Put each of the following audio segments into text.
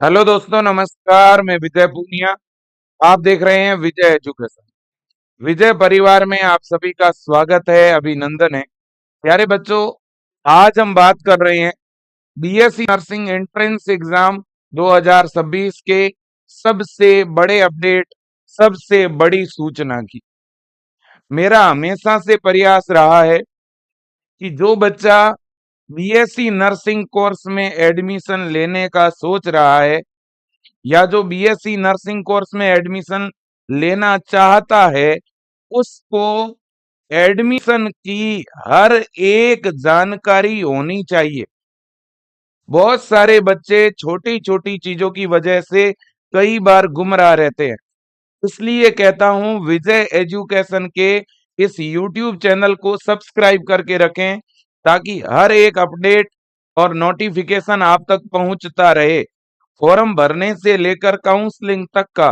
Hello दोस्तों, नमस्कार। मैं विजय पूनिया। आप देख रहे हैं विजय एजुकेशन। विजय परिवार में आप सभी का स्वागत है, अभिनंदन है। प्यारे बच्चों, आज हम बात कर रहे हैं बीएससी नर्सिंग एंट्रेंस एग्जाम 2026 के सबसे बड़े अपडेट, सबसे बड़ी सूचना की। मेरा हमेशा से प्रयास रहा है कि जो बच्चा बीएससी नर्सिंग कोर्स में एडमिशन लेने का सोच रहा है या जो बीएससी नर्सिंग कोर्स में एडमिशन लेना चाहता है, उसको एडमिशन की हर एक जानकारी होनी चाहिए। बहुत सारे बच्चे छोटी छोटी चीजों की वजह से कई बार गुमराह रहते हैं। इसलिए कहता हूं, विजय एजुकेशन के इस यूट्यूब चैनल को सब्सक्राइब करके रखें ताकि हर एक अपडेट और नोटिफिकेशन आप तक पहुंचता रहे। फॉर्म भरने से लेकर काउंसलिंग तक का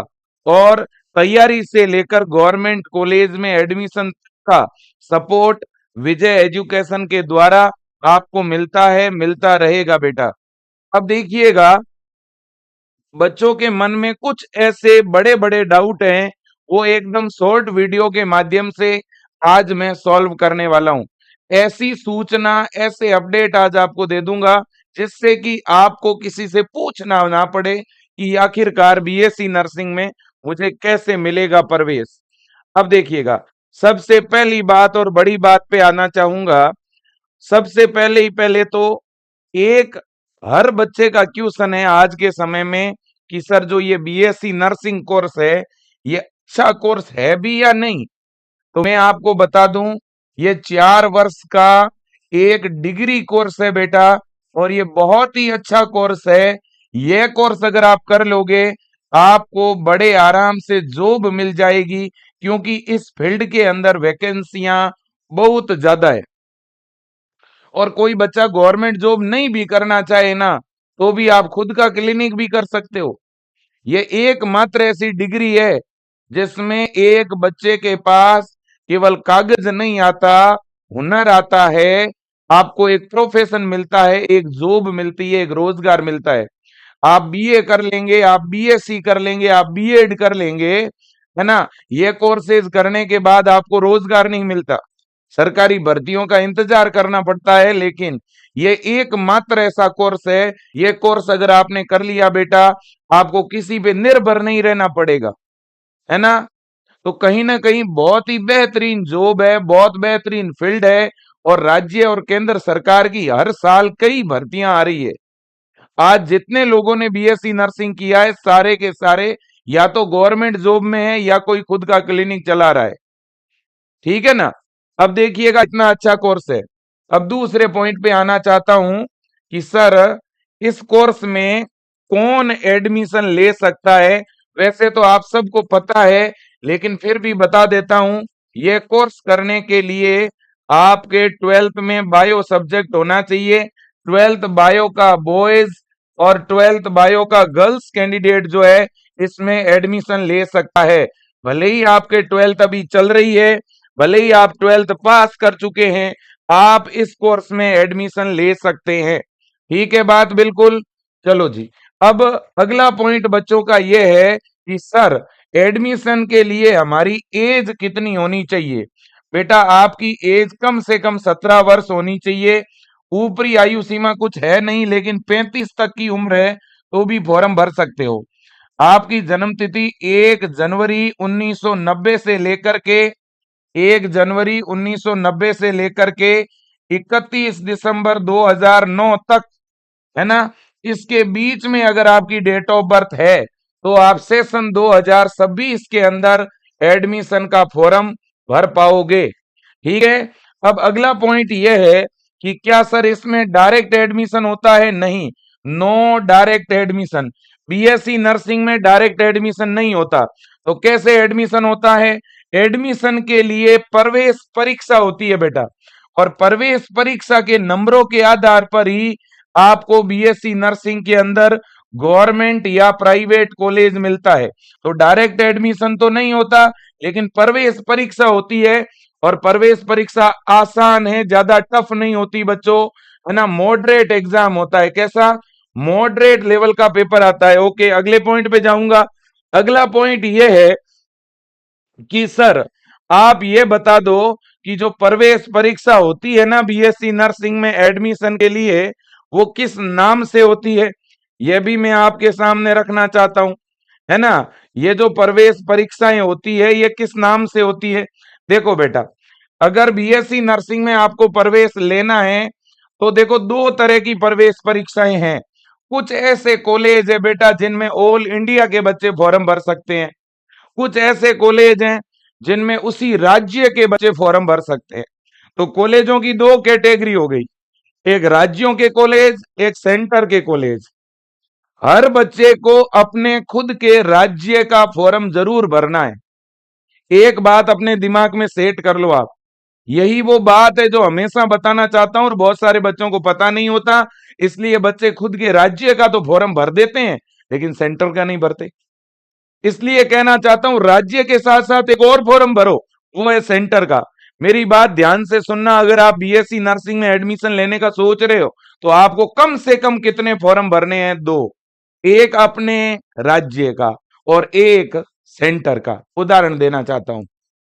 और तैयारी से लेकर गवर्नमेंट कॉलेज में एडमिशन तक का सपोर्ट विजय एजुकेशन के द्वारा आपको मिलता है, मिलता रहेगा बेटा। अब देखिएगा, बच्चों के मन में कुछ ऐसे बड़े बड़े डाउट हैं, वो एकदम शॉर्ट वीडियो के माध्यम से आज मैं सॉल्व करने वाला हूं। ऐसी सूचना, ऐसे अपडेट आज आपको दे दूंगा जिससे कि आपको किसी से पूछना ना पड़े कि आखिरकार बीएससी नर्सिंग में मुझे कैसे मिलेगा प्रवेश। अब देखिएगा, सबसे पहली बात और बड़ी बात पे आना चाहूंगा। सबसे पहले ही पहले तो एक हर बच्चे का क्वेश्चन है आज के समय में कि सर, जो ये बीएससी नर्सिंग कोर्स है, ये अच्छा कोर्स है भी या नहीं। तो मैं आपको बता दूं, ये 4 वर्ष का एक डिग्री कोर्स है बेटा, और ये बहुत ही अच्छा कोर्स है। ये कोर्स अगर आप कर लोगे, आपको बड़े आराम से जॉब मिल जाएगी, क्योंकि इस फील्ड के अंदर वैकेंसियां बहुत ज्यादा है। और कोई बच्चा गवर्नमेंट जॉब नहीं भी करना चाहे ना, तो भी आप खुद का क्लिनिक भी कर सकते हो। ये एकमात्र ऐसी डिग्री है जिसमें एक बच्चे के पास केवल कागज नहीं आता, हुनर आता है। आपको एक प्रोफेशन मिलता है, एक जॉब मिलती है, एक रोजगार मिलता है। आप बीए कर लेंगे, आप बीएससी कर लेंगे, आप बीएड कर लेंगे, है ना, ये कोर्सेज करने के बाद आपको रोजगार नहीं मिलता, सरकारी भर्तियों का इंतजार करना पड़ता है। लेकिन ये एकमात्र ऐसा कोर्स है, ये कोर्स अगर आपने कर लिया बेटा, आपको किसी पे निर्भर नहीं रहना पड़ेगा, है ना। तो कहीं ना कहीं बहुत ही बेहतरीन जॉब है, बहुत बेहतरीन फील्ड है, और राज्य और केंद्र सरकार की हर साल कई भर्तियां आ रही है। आज जितने लोगों ने बीएससी नर्सिंग किया है, सारे के सारे या तो गवर्नमेंट जॉब में है या कोई खुद का क्लिनिक चला रहा है। ठीक है ना। अब देखिएगा, इतना अच्छा कोर्स है। अब दूसरे पॉइंट पे आना चाहता हूं कि सर, इस कोर्स में कौन एडमिशन ले सकता है। वैसे तो आप सबको पता है, लेकिन फिर भी बता देता हूं। यह कोर्स करने के लिए आपके 12th में बायो सब्जेक्ट होना चाहिए। 12th बायो का बॉयज और 12th बायो का गर्ल्स कैंडिडेट जो है, इसमें एडमिशन ले सकता है। भले ही आपके 12th अभी चल रही है, भले ही आप 12th पास कर चुके हैं, आप इस कोर्स में एडमिशन ले सकते हैं। ठीक है बात, बिल्कुल। चलो जी, अब अगला पॉइंट बच्चों का यह है कि सर, एडमिशन के लिए हमारी एज कितनी होनी चाहिए। बेटा, आपकी एज कम से कम 17 वर्ष होनी चाहिए। ऊपरी आयु सीमा कुछ है नहीं, लेकिन 35 तक की उम्र है तो भी फॉर्म भर सकते हो। आपकी जन्म तिथि 1 जनवरी 1990 से लेकर के 1 जनवरी 1990 से लेकर के 31 दिसंबर 2009 तक, है ना, इसके बीच में अगर आपकी डेट ऑफ बर्थ है, तो आप सेशन 2026 के अंदर एडमिशन का फॉर्म भर पाओगे। ठीक है। अब अगला पॉइंट यह है कि क्या सर, इसमें डायरेक्ट एडमिशन होता है। नहीं, no direct admission. BSc nursing में डायरेक्ट एडमिशन नहीं होता। तो कैसे एडमिशन होता है। एडमिशन के लिए प्रवेश परीक्षा होती है बेटा, और प्रवेश परीक्षा के नंबरों के आधार पर ही आपको बीएससी नर्सिंग के अंदर गवर्नमेंट या प्राइवेट कॉलेज मिलता है। तो डायरेक्ट एडमिशन तो नहीं होता, लेकिन प्रवेश परीक्षा होती है। और प्रवेश परीक्षा आसान है, ज्यादा टफ नहीं होती बच्चों, है ना। मॉडरेट एग्जाम होता है। कैसा, मॉडरेट लेवल का पेपर आता है। ओके, अगले पॉइंट पे जाऊंगा। अगला पॉइंट ये है कि सर आप ये बता दो कि जो प्रवेश परीक्षा होती है ना बीएससी नर्सिंग में एडमिशन के लिए, वो किस नाम से होती है, यह भी मैं आपके सामने रखना चाहता हूं, है ना। ये जो प्रवेश परीक्षाएं होती है ये किस नाम से होती है। देखो बेटा, अगर बीएससी नर्सिंग में आपको प्रवेश लेना है तो देखो दो तरह की प्रवेश परीक्षाएं हैं। कुछ ऐसे कॉलेज है बेटा जिनमें ऑल इंडिया के बच्चे फॉर्म भर सकते हैं, कुछ ऐसे कॉलेज हैं जिनमें उसी राज्य के बच्चे फॉर्म भर सकते हैं। तो कॉलेजों की दो कैटेगरी हो गई, एक राज्यों के कॉलेज, एक सेंटर के कॉलेज। हर बच्चे को अपने खुद के राज्य का फॉर्म जरूर भरना है। एक बात अपने दिमाग में सेट कर लो आप, यही वो बात है जो हमेशा बताना चाहता हूं और बहुत सारे बच्चों को पता नहीं होता, इसलिए बच्चे खुद के राज्य का तो फॉर्म भर देते हैं लेकिन सेंटर का नहीं भरते। इसलिए कहना चाहता हूं राज्य के साथ साथ एक और फॉर्म भरो, वो है सेंटर का। मेरी बात ध्यान से सुनना, अगर आप बीएससी नर्सिंग में एडमिशन लेने का सोच रहे हो तो आपको कम से कम कितने फॉर्म भरने हैं, दो, एक अपने राज्य का और एक सेंटर का। उदाहरण देना चाहता हूं,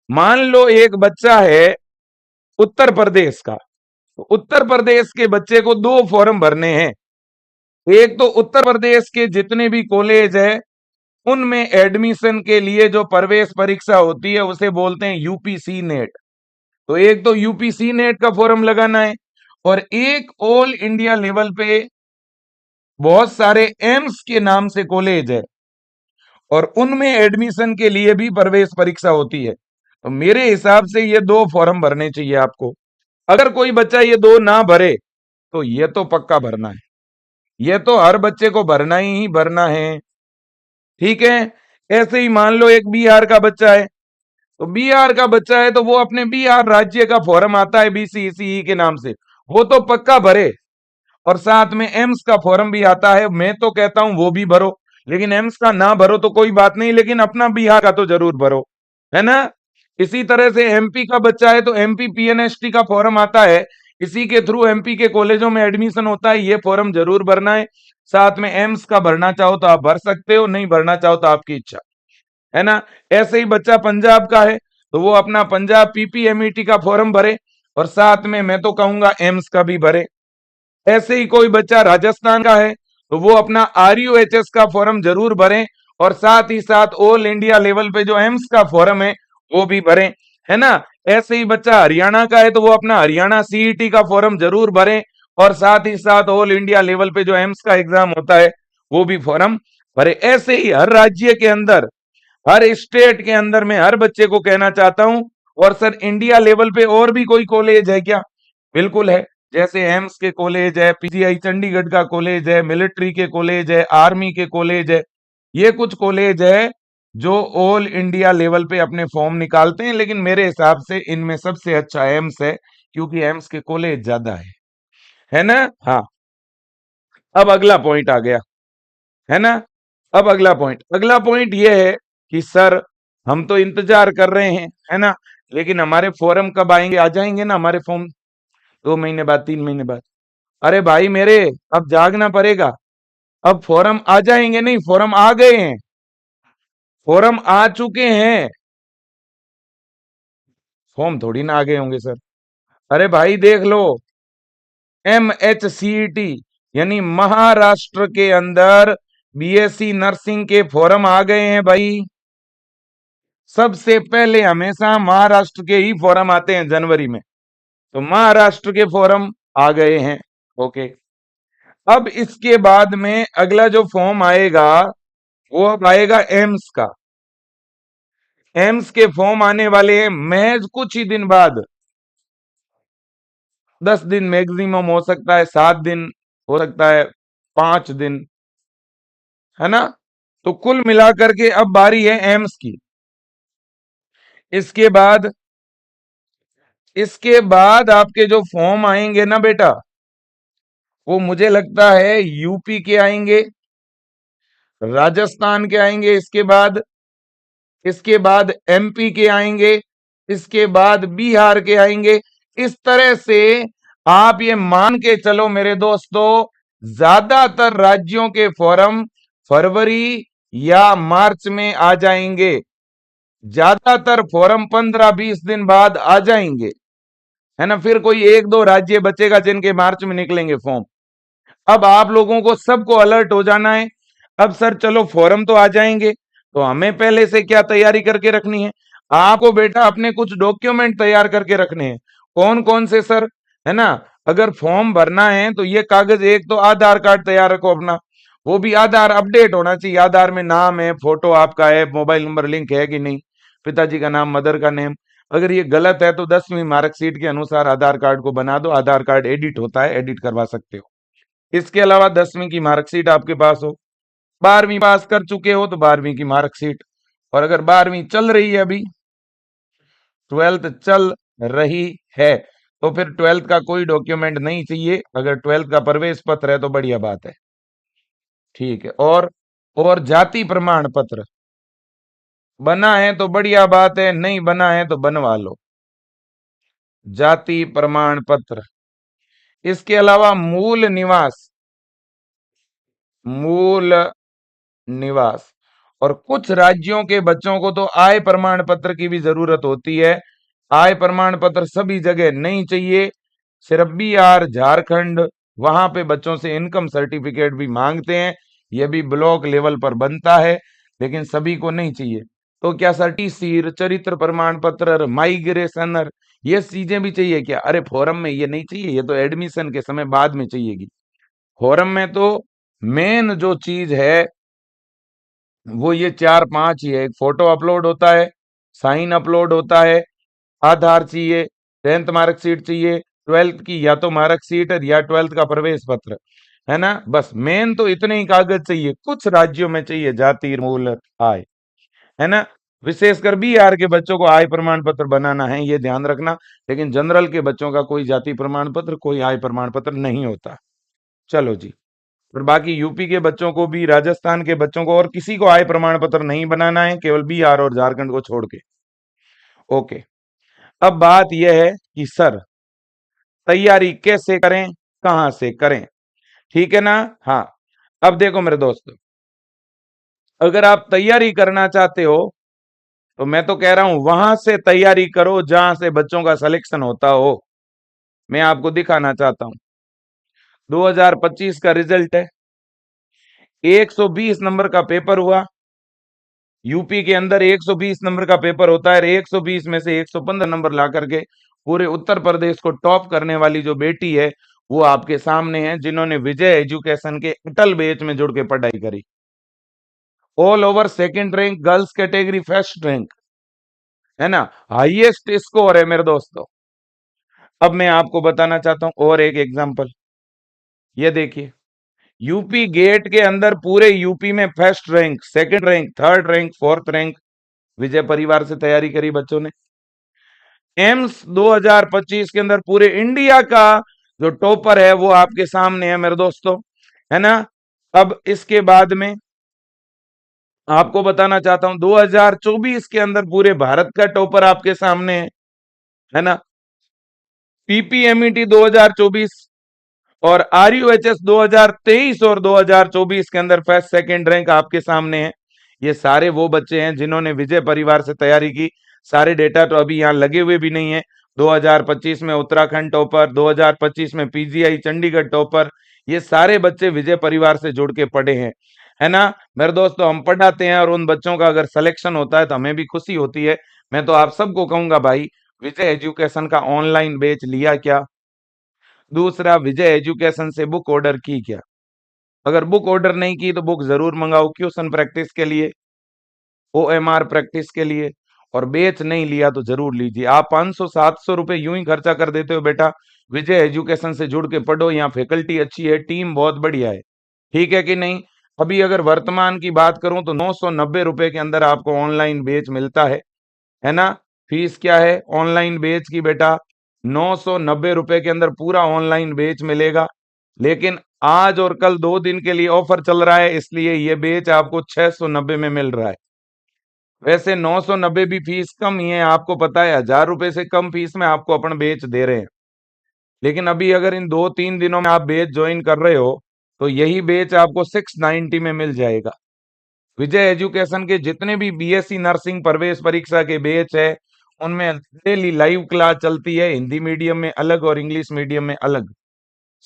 मान लो एक बच्चा है उत्तर प्रदेश का, तो उत्तर प्रदेश के बच्चे को दो फॉर्म भरने हैं। एक तो उत्तर प्रदेश के जितने भी कॉलेज है उनमें एडमिशन के लिए जो प्रवेश परीक्षा होती है उसे बोलते हैं यूपीसी नेट। तो एक तो यूपीसी नेट का फॉर्म लगाना है, और एक ऑल इंडिया लेवल पे बहुत सारे एम्स के नाम से कॉलेज है और उनमें एडमिशन के लिए भी प्रवेश परीक्षा होती है। तो मेरे हिसाब से ये दो फॉर्म भरने चाहिए आपको। अगर कोई बच्चा ये दो ना भरे तो ये तो पक्का भरना है, ये तो हर बच्चे को भरना ही भरना है, ठीक है। ऐसे ही मान लो एक बिहार का बच्चा है, तो बिहार का बच्चा है तो वो अपने बिहार राज्य का फॉर्म आता है बीसीईसी के नाम से, वो तो पक्का भरे। और साथ में एम्स का फॉर्म भी आता है, मैं तो कहता हूं वो भी भरो, लेकिन एम्स का ना भरो तो कोई बात नहीं, लेकिन अपना बिहार का तो जरूर भरो, है ना। इसी तरह से एमपी का बच्चा है तो एमपी पीएनएसटी का फॉर्म आता है, इसी के थ्रू एमपी के कॉलेजों में एडमिशन होता है, ये फॉर्म जरूर भरना है। साथ में एम्स का भरना चाहो तो आप भर सकते हो, नहीं भरना चाहो तो आपकी इच्छा, है ना। ऐसे ही बच्चा पंजाब का है तो वो अपना पंजाब पीपीएमईटी का फॉर्म भरे और साथ में मैं तो कहूंगा एम्स का भी भरे। ऐसे ही कोई बच्चा राजस्थान का है तो वो अपना आरयूएचएस का फॉर्म जरूर भरें और साथ ही साथ ऑल इंडिया लेवल पे जो एम्स का फॉर्म है वो भी भरें, है ना। ऐसे ही बच्चा हरियाणा का है तो वो अपना हरियाणा सीईटी का फॉर्म जरूर भरें और साथ ही साथ ऑल इंडिया लेवल पे जो एम्स का एग्जाम होता है वो भी फॉर्म भरे। ऐसे ही हर राज्य के अंदर, हर स्टेट के अंदर मैं हर बच्चे को कहना चाहता हूं। और सर इंडिया लेवल पे और भी कोई कॉलेज है क्या, बिल्कुल है। जैसे एम्स के कॉलेज है, पीजीआई चंडीगढ़ का कॉलेज है, मिलिट्री के कॉलेज है, आर्मी के कॉलेज है, ये कुछ कॉलेज है जो ऑल इंडिया लेवल पे अपने फॉर्म निकालते हैं, लेकिन मेरे हिसाब से इनमें सबसे अच्छा एम्स है क्योंकि एम्स के कॉलेज ज्यादा है ना। हाँ, अब अगला पॉइंट आ गया, है ना। अब अगला पॉइंट ये है कि सर हम तो इंतजार कर रहे हैं, है ना, लेकिन हमारे फॉर्म कब आएंगे, आ जाएंगे ना हमारे फॉर्म 2 महीने बाद, 3 महीने बाद। अरे भाई मेरे, अब जागना पड़ेगा, अब फॉर्म आ जाएंगे, नहीं फॉर्म आ गए हैं, फॉर्म आ चुके हैं, फॉर्म थोड़ी ना आ गए होंगे सर। अरे भाई देख लो, MHCET यानी महाराष्ट्र के अंदर बीएससी नर्सिंग के फॉर्म आ गए हैं भाई। सबसे पहले हमेशा महाराष्ट्र के ही फॉर्म आते हैं जनवरी में, तो महाराष्ट्र के फॉर्म आ गए हैं। ओके, अब इसके बाद में अगला जो फॉर्म आएगा वो अब आएगा एम्स का। एम्स के फॉर्म आने वाले हैं महज कुछ ही दिन बाद, 10 दिन मैक्सिमम हो सकता है, 7 दिन हो सकता है, 5 दिन, है ना। तो कुल मिलाकर के अब बारी है एम्स की। इसके बाद आपके जो फॉर्म आएंगे ना बेटा, वो मुझे लगता है यूपी के आएंगे, राजस्थान के आएंगे, इसके बाद एमपी के आएंगे, इसके बाद बिहार के आएंगे। इस तरह से आप ये मान के चलो मेरे दोस्तों ज्यादातर राज्यों के फॉर्म फरवरी या मार्च में आ जाएंगे। ज्यादातर फॉर्म 15-20 दिन बाद आ जाएंगे, है ना। फिर कोई एक दो राज्य बचेगा जिनके मार्च में निकलेंगे फॉर्म। अब आप लोगों को सबको अलर्ट हो जाना है। अब सर चलो फॉर्म तो आ जाएंगे, तो हमें पहले से क्या तैयारी करके रखनी है? आपको बेटा अपने कुछ डॉक्यूमेंट तैयार करके रखने हैं। कौन कौन से सर? है ना। अगर फॉर्म भरना है तो ये कागज, एक तो आधार कार्ड तैयार रखो अपना, वो भी आधार अपडेट होना चाहिए। आधार में नाम है, फोटो आपका है, मोबाइल नंबर लिंक है कि नहीं, पिताजी का नाम, मदर का नेम। अगर ये गलत है तो 10वीं मार्कशीट के अनुसार आधार कार्ड को बना दो। आधार कार्ड एडिट होता है, एडिट करवा सकते हो। इसके अलावा 10वीं की मार्कशीट आपके पास हो। 12वीं पास कर चुके हो तो 12वीं की मार्कशीट। और अगर 12वीं चल रही है अभी, 12th चल रही है, तो फिर 12th का कोई डॉक्यूमेंट नहीं चाहिए। अगर 12th का प्रवेश पत्र है तो बढ़िया बात है, ठीक है। और जाति प्रमाण पत्र बना है तो बढ़िया बात है, नहीं बना है तो बनवा लो, जाति प्रमाण पत्र। इसके अलावा मूल निवास। और कुछ राज्यों के बच्चों को तो आय प्रमाण पत्र की भी जरूरत होती है। आय प्रमाण पत्र सभी जगह नहीं चाहिए, सिर्फ बिहार, झारखंड, वहां पे बच्चों से इनकम सर्टिफिकेट भी मांगते हैं। यह भी ब्लॉक लेवल पर बनता है, लेकिन सभी को नहीं चाहिए। तो क्या सर टीसी, चरित्र प्रमाण पत्र, माइग्रेशन, ये चीजें भी चाहिए क्या? अरे फॉरम में ये नहीं चाहिए, ये तो एडमिशन के समय बाद में चाहिएगी। फॉरम में तो मेन जो चीज है वो ये 4-5 ही है। एक फोटो अपलोड होता है, साइन अपलोड होता है, आधार चाहिए, 10th मार्कशीट चाहिए, 12th की या तो मार्कशीट या 12th का प्रवेश पत्र, है ना। बस मेन तो इतने ही कागज चाहिए। कुछ राज्यों में चाहिए जाति मूल आय, है ना। विशेषकर बिहार के बच्चों को आय प्रमाण पत्र बनाना है, ये ध्यान रखना। लेकिन जनरल के बच्चों का कोई जाति प्रमाण पत्र, कोई आय प्रमाण पत्र नहीं होता। चलो जी। और बाकी यूपी के बच्चों को भी, राजस्थान के बच्चों को, और किसी को आय प्रमाण पत्र नहीं बनाना है, केवल बिहार और झारखंड को छोड़ के। ओके। अब बात यह है कि सर तैयारी कैसे करें, कहां से करें, ठीक है ना। हाँ, अब देखो मेरे दोस्तों, अगर आप तैयारी करना चाहते हो तो मैं तो कह रहा हूं वहां से तैयारी करो जहां से बच्चों का सिलेक्शन होता हो। मैं आपको दिखाना चाहता हूं, 2025 का रिजल्ट है। 120 नंबर का पेपर हुआ। यूपी के अंदर 120 नंबर का पेपर होता है। 120 में से 115 नंबर ला करके पूरे उत्तर प्रदेश को टॉप करने वाली जो बेटी है वो आपके सामने है, जिन्होंने विजय एजुकेशन के अटल बैच में जुड़ के पढ़ाई करी। All over second rank, girls category first rank, है ना। हाईएस्ट स्कोर है मेरे दोस्तों। अब मैं आपको बताना चाहता हूं और एक एग्जांपल। ये देखिए, यूपी गेट के अंदर पूरे यूपी में first rank, second rank, third rank, fourth rank Vijay परिवार से तैयारी करी बच्चों ने। एम्स 2025 के अंदर पूरे इंडिया का जो टॉपर है वो आपके सामने है मेरे दोस्तों, है ना। अब इसके बाद में आपको बताना चाहता हूं 2024 के अंदर पूरे भारत का टॉपर आपके सामने है ना। पीपीएमईटी 2024 और आरयूएचएस 2023 और 2024 के अंदर फर्स्ट सेकंड रैंक आपके सामने है। ये सारे वो बच्चे हैं जिन्होंने विजय परिवार से तैयारी की। सारे डेटा तो अभी यहाँ लगे हुए भी नहीं है। 2025 में उत्तराखंड टॉपर, 2025 में पीजीआई चंडीगढ़ टॉपर, ये सारे बच्चे विजय परिवार से जुड़ के पढ़े हैं, है ना। मेरे दोस्तों, हम पढ़ाते हैं और उन बच्चों का अगर सिलेक्शन होता है तो हमें भी खुशी होती है। मैं तो आप सबको कहूंगा भाई, विजय एजुकेशन का ऑनलाइन बैच लिया क्या? दूसरा, विजय एजुकेशन से बुक ऑर्डर की क्या? अगर बुक ऑर्डर नहीं की तो बुक जरूर मंगाओ, क्वेश्चन प्रैक्टिस के लिए, ओएमआर प्रैक्टिस के लिए। और बेच नहीं लिया तो जरूर लीजिए। आप 500-700 रुपए यूं ही खर्चा कर देते हो बेटा, विजय एजुकेशन से जुड़ के पढ़ो। यहाँ फैकल्टी अच्छी है, टीम बहुत बढ़िया है, ठीक है कि नहीं। अभी अगर वर्तमान की बात करूं तो 990 रुपए के अंदर आपको ऑनलाइन बेच मिलता है ना। फीस क्या है ऑनलाइन बेच की बेटा? 990 रुपए के अंदर पूरा ऑनलाइन बेच मिलेगा। लेकिन आज और कल 2 दिन के लिए ऑफर चल रहा है, इसलिए ये बेच आपको 690 में मिल रहा है। वैसे 990 भी फीस कम ही है, आपको पता है, 1000 रुपए से कम फीस में आपको अपन बेच दे रहे हैं। लेकिन अभी अगर इन 2-3 दिनों में आप बेच ज्वाइन कर रहे हो तो यही बैच आपको 690 में मिल जाएगा। विजय एजुकेशन के जितने भी बीएससी नर्सिंग प्रवेश परीक्षा के बैच है, उनमें डेली लाइव क्लास चलती है, हिंदी मीडियम में अलग और इंग्लिश मीडियम में अलग।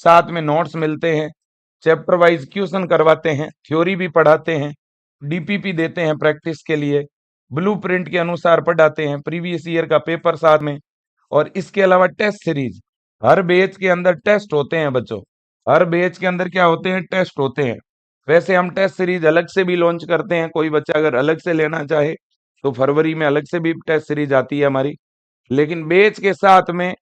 साथ में नोट्स मिलते हैं, चैप्टर वाइज क्वेश्चन करवाते हैं, थ्योरी भी पढ़ाते हैं, डीपीपी देते हैं प्रैक्टिस के लिए, ब्लूप्रिंट के अनुसार पढ़ाते हैं, प्रीवियस ईयर का पेपर साथ में। और इसके अलावा टेस्ट सीरीज, हर बैच के अंदर टेस्ट होते हैं बच्चों, हर बैच के अंदर क्या होते हैं, टेस्ट होते हैं। वैसे हम टेस्ट सीरीज अलग से भी लॉन्च करते हैं, कोई बच्चा अगर अलग से लेना चाहे तो फरवरी में अलग से भी टेस्ट सीरीज आती है हमारी। लेकिन बैच के साथ में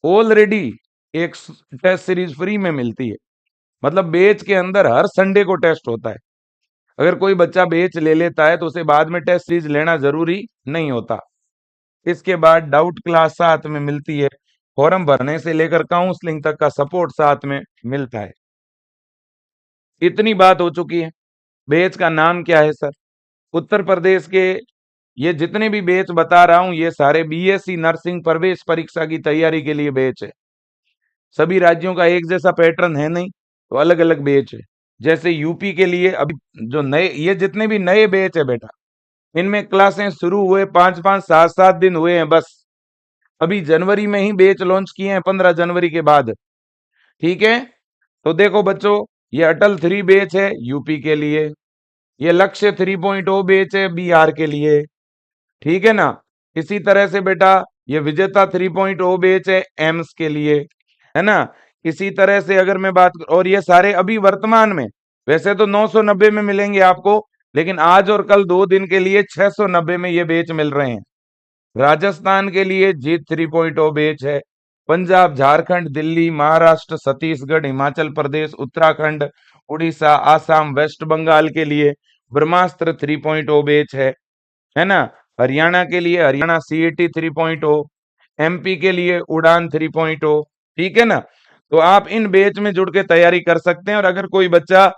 ऑलरेडी एक टेस्ट सीरीज फ्री में मिलती है। मतलब बैच के अंदर हर संडे को टेस्ट होता है। अगर कोई बच्चा बैच ले लेता है तो उसे बाद में टेस्ट सीरीज लेना जरूरी नहीं होता। इसके बाद डाउट क्लास साथ में मिलती है, फॉर्म भरने से लेकर काउंसलिंग तक का सपोर्ट साथ में मिलता है। इतनी बात हो चुकी है। बैच का नाम क्या है सर? उत्तर प्रदेश के ये जितने भी बैच बता रहा हूं, ये सारे बीएससी नर्सिंग प्रवेश परीक्षा की तैयारी के लिए बैच है। सभी राज्यों का एक जैसा पैटर्न है नहीं, तो अलग अलग बैच है। जैसे यूपी के लिए अभी जो नए, ये जितने भी नए बैच है बेटा, इनमें क्लासें शुरू हुए 5-5 7-7 दिन हुए हैं बस। अभी जनवरी में ही बैच लॉन्च किए हैं, 15 जनवरी के बाद। ठीक है, तो देखो बच्चों, ये अटल 3 बैच है यूपी के लिए, ये लक्ष्य 3.0 बैच है बिहार के लिए। ठीक है ना? इसी तरह से बेटा ये विजेता 3.0 बैच है एम्स के लिए, है ना? इसी तरह से अगर मैं बात और ये सारे अभी वर्तमान में, वैसे तो 990 में मिलेंगे आपको, लेकिन आज और कल 2 दिन के लिए 690 में ये बैच मिल रहे हैं। राजस्थान के लिए जीत 3.0 बैच है। पंजाब, झारखंड, दिल्ली, महाराष्ट्र, छत्तीसगढ़, हिमाचल प्रदेश, उत्तराखंड, उड़ीसा, आसाम, वेस्ट बंगाल के लिए ब्रह्मास्त्र 3.0 बैच है ना? हरियाणा के लिए हरियाणा सीईटी 3.0, एमपी के लिए उड़ान 3.0। ठीक है ना? तो आप इन बैच में जुड़ के तैयारी कर सकते हैं। और अगर कोई बच्चा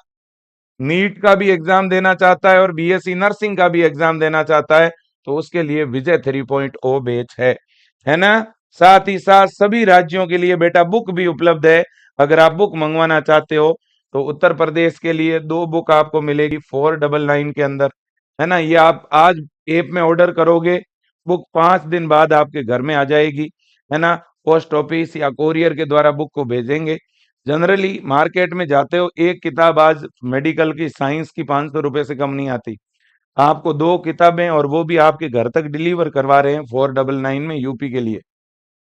नीट का भी एग्जाम देना चाहता है और बीएससी नर्सिंग का भी एग्जाम देना चाहता है, तो उसके लिए विजय 3.0 बैच है ना? साथ ही साथ सभी राज्यों के लिए बेटा बुक भी उपलब्ध है। अगर आप बुक मंगवाना चाहते हो तो उत्तर प्रदेश के लिए 2 बुक आपको मिलेगी 499 के अंदर, है ना? ये आप आज ऐप में ऑर्डर करोगे, बुक 5 दिन बाद आपके घर में आ जाएगी, है ना? पोस्ट ऑफिस या कोरियर के द्वारा बुक को भेजेंगे। जनरली मार्केट में जाते हो, एक किताब आज मेडिकल की, साइंस की 500 रुपए से कम नहीं आती। आपको 2 किताबें और वो भी आपके घर तक डिलीवर करवा रहे हैं 499 में यूपी के लिए।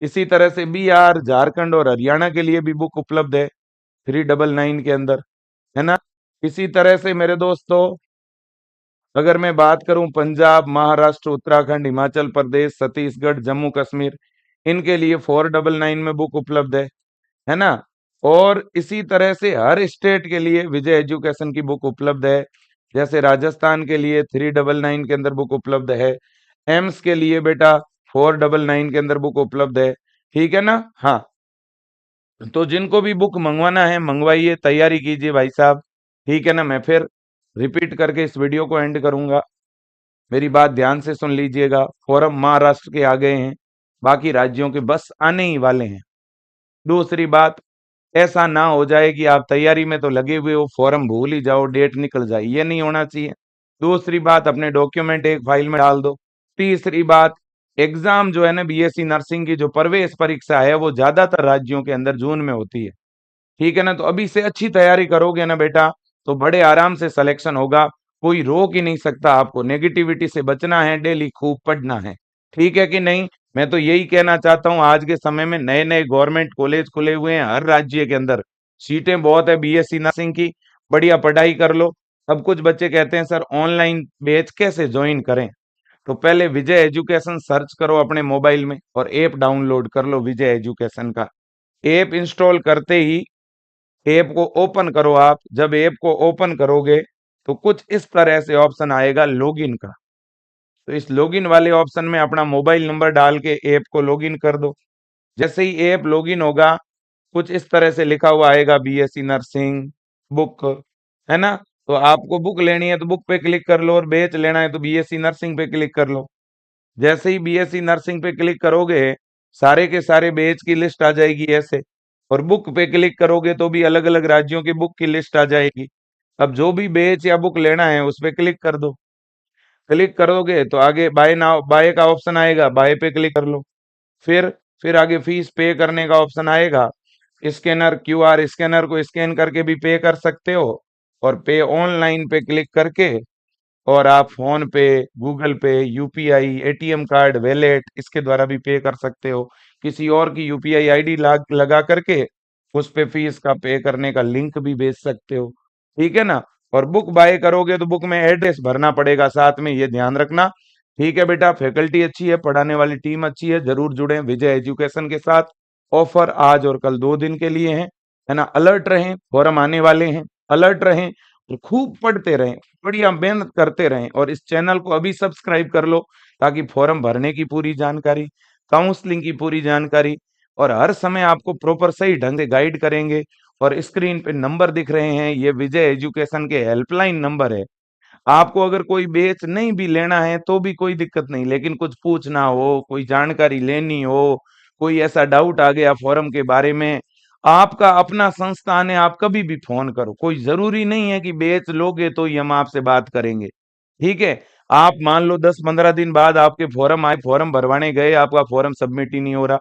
इसी तरह से बिहार, झारखंड और हरियाणा के लिए भी बुक उपलब्ध है 399 के अंदर, है ना? इसी तरह से मेरे दोस्तों, अगर मैं बात करूं पंजाब, महाराष्ट्र, उत्तराखंड, हिमाचल प्रदेश, छत्तीसगढ़, जम्मू कश्मीर, इनके लिए 499 में बुक उपलब्ध है ना? और इसी तरह से हर स्टेट के लिए विजय एजुकेशन की बुक उपलब्ध है। जैसे राजस्थान के लिए 399 के अंदर बुक उपलब्ध है, एम्स के लिए बेटा 499 के अंदर बुक उपलब्ध है। ठीक है ना? हाँ, तो जिनको भी बुक मंगवाना है मंगवाइए, तैयारी कीजिए भाई साहब। ठीक है ना? मैं फिर रिपीट करके इस वीडियो को एंड करूंगा, मेरी बात ध्यान से सुन लीजिएगा। फॉर्म महाराष्ट्र के आ गए हैं, बाकी राज्यों के बस आने ही वाले हैं। दूसरी बात, ऐसा ना हो जाए कि आप तैयारी में तो लगे हुए हो, फॉर्म भूल ही जाओ, डेट निकल जाए, ये नहीं होना चाहिए। दूसरी बात, अपने डॉक्यूमेंट एक फाइल में डाल दो। तीसरी बात, एग्जाम जो है ना बीएससी नर्सिंग की जो प्रवेश परीक्षा है वो ज्यादातर राज्यों के अंदर जून में होती है। ठीक है ना? तो अभी से अच्छी तैयारी करोगे ना बेटा, तो बड़े आराम से सिलेक्शन होगा। कोई रोक ही नहीं सकता आपको। नेगेटिविटी से बचना है, डेली खूब पढ़ना है। ठीक है कि नहीं? मैं तो यही कहना चाहता हूँ, आज के समय में नए नए गवर्नमेंट कॉलेज खुले हुए हैं हर राज्य के अंदर, सीटें बहुत है बीएससी नर्सिंग की, बढ़िया पढ़ाई कर लो। अब कुछ बच्चे कहते हैं सर ऑनलाइन बैच कैसे ज्वाइन करें? तो पहले विजय एजुकेशन सर्च करो अपने मोबाइल में और ऐप डाउनलोड कर लो विजय एजुकेशन का। ऐप इंस्टॉल करते ही ऐप को ओपन करो आप। जब ऐप को ओपन करोगे तो कुछ इस तरह से ऑप्शन आएगा लॉगिन का। तो इस लॉगिन वाले ऑप्शन में अपना मोबाइल नंबर डाल के ऐप को लॉगिन कर दो। जैसे ही ऐप लॉगिन होगा, कुछ इस तरह से लिखा हुआ आएगा बीएससी नर्सिंग बुक, है ना? तो आपको बुक लेनी है तो बुक पे क्लिक कर लो, और बैच लेना है तो बीएससी नर्सिंग पे क्लिक कर लो। जैसे ही बीएससी नर्सिंग पे क्लिक करोगे, सारे के सारे बैच की लिस्ट आ जाएगी ऐसे। और बुक पे क्लिक करोगे तो भी अलग अलग राज्यों की बुक की लिस्ट आ जाएगी। अब जो भी बैच या बुक लेना है उस पे क्लिक कर दो। क्लिक करोगे तो आगे बाय नाउ बाय का ऑप्शन आएगा, बाय पे क्लिक कर लो। फिर फिर आगे फीस पे करने का ऑप्शन आएगा। स्कैनर क्यूआर स्कैनर को स्कैन करके भी पे कर सकते हो, और पे ऑनलाइन पे क्लिक करके और आप फोन पे, गूगल पे, यूपीआई, एटीएम कार्ड, वैलेट इसके द्वारा भी पे कर सकते हो। किसी और की यूपीआई आईडी लगा करके उस पे फीस का पे करने का लिंक भी भेज सकते हो। ठीक है ना। और बुक बाय करोगे तो बुक में एड्रेस भरना पड़ेगा साथ में, ये ध्यान रखना। ठीक है बेटा, फैकल्टी अच्छी है, पढ़ाने वाली टीम अच्छी है, जरूर जुड़े विजय एजुकेशन के साथ। ऑफर आज और कल 2 दिन के लिए है ना। अलर्ट रहें, फॉरम आने वाले हैं, अलर्ट रहें और खूब पढ़ते रहें, बढ़िया मेहनत करते रहें। और इस चैनल को अभी सब्सक्राइब कर लो ताकि फॉर्म भरने की पूरी जानकारी, काउंसलिंग की पूरी जानकारी और हर समय आपको प्रॉपर सही ढंग से गाइड करेंगे। और स्क्रीन पे नंबर दिख रहे हैं, ये विजय एजुकेशन के हेल्पलाइन नंबर है। आपको अगर कोई बैच नहीं भी लेना है तो भी कोई दिक्कत नहीं, लेकिन कुछ पूछना हो, कोई जानकारी लेनी हो, कोई ऐसा डाउट आ गया फॉरम के बारे में, आपका अपना संस्थान है, आप कभी भी फोन करो। कोई जरूरी नहीं है कि बैच लोगे तो ही हम आपसे बात करेंगे। ठीक है। आप मान लो 10-15 दिन बाद आपके फॉरम आए, फॉरम भरवाने गए, आपका फॉरम सबमिट ही नहीं हो रहा,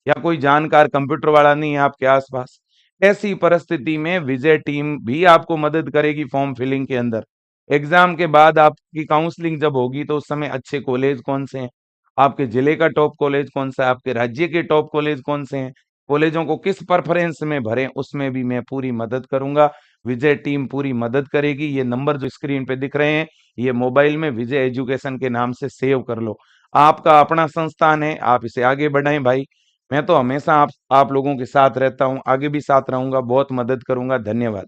या कोई जानकार कंप्यूटर वाला नहीं है आपके आसपास, ऐसी परिस्थिति में विजय टीम भी आपको मदद करेगी फॉर्म फिलिंग के अंदर। एग्जाम के बाद आपकी काउंसलिंग जब होगी तो उस समय अच्छे कॉलेज कौन से हैं, आपके जिले का टॉप कॉलेज कौन सा है, आपके राज्य के टॉप कॉलेज कौन से हैं, कॉलेजों को किस प्रेफरेंस में भरें, उसमें भी मैं पूरी मदद करूंगा। विजय टीम पूरी मदद करेगी। ये नंबर जो स्क्रीन पे दिख रहे हैं, ये मोबाइल में विजय एजुकेशन के नाम से सेव कर लो। आपका अपना संस्थान है, आप इसे आगे बढ़ाएं भाई। मैं तो हमेशा आप लोगों के साथ रहता हूं, आगे भी साथ रहूंगा, बहुत मदद करूंगा। धन्यवाद।